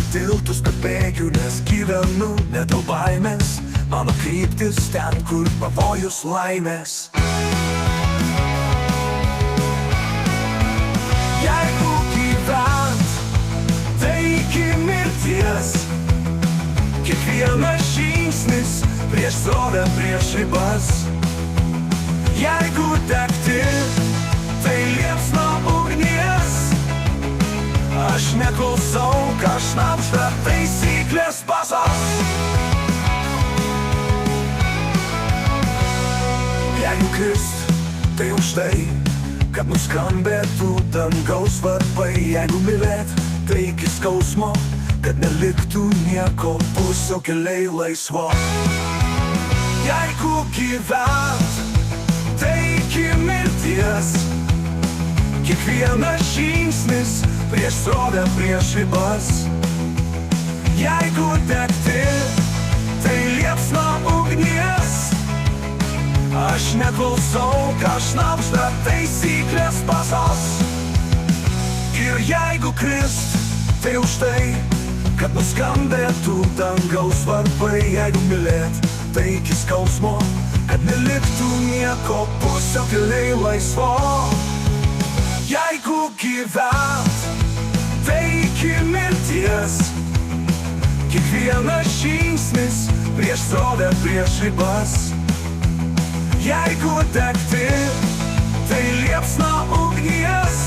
per tiltus per bėgių, nes gyvenu ne dėl baimės. Mano kryptis ten, kur pavojus laimės. Jeigu gyvent, tai iki mirties. Kiekvienas žingsnis prieš srovę, prieš ribas. Jeigu degti, tai liepsna ugnies. Aš neklausau, ką šnabžda taisyklės pasas. Jeigu krist, tai už tai, kad nuskambėtų dangaus varpai. Jeigu mylėt, tai iki skausmo, kad neliktų nieko, pusiaukeliai laisvo. Jeigu gyvent, tai iki mirties. Kiekvienas žingsnis prieš srovę, prieš ribas. Jeigu degti, tai liepsna ugnies. Aš neklausau, ką šnabžda taisyklės pasas. Ir jeigu krist, tai už tai, kad nuskambėtų dangaus varpai. Jeigu mylėt, tai iki skausmo, kad neliktų nieko, pusiaukeliai laisvo. Jeigu gyvent, tai iki mirties. Kiekvienas žingsnis prieš srovę, prieš ribas. Jeigu degti, tai liepsna ugnies.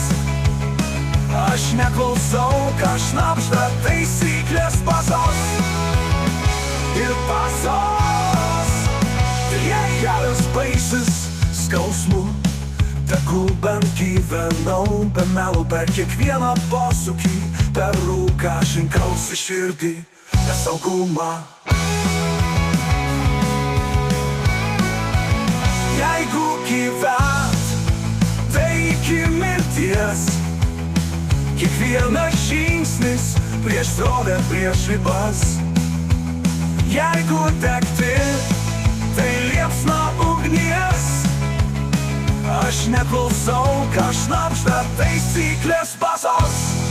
Aš neklausau, ką šnabžda taisyklės pasas. Ir pasas, tai jei kelias baisas skausmu, tegul bent gyvenau be melo per kiekvieną posūkį, per rūką žinkausi širdį, nesaugumą. Jeigu gyvent, tai iki mirties. Kiekvienas žingsnis prieš srovę, prieš ribas. Jeigu degti, tai liepsna ugnies. Aš neklausau, ką šnabžda taisyklės pasas.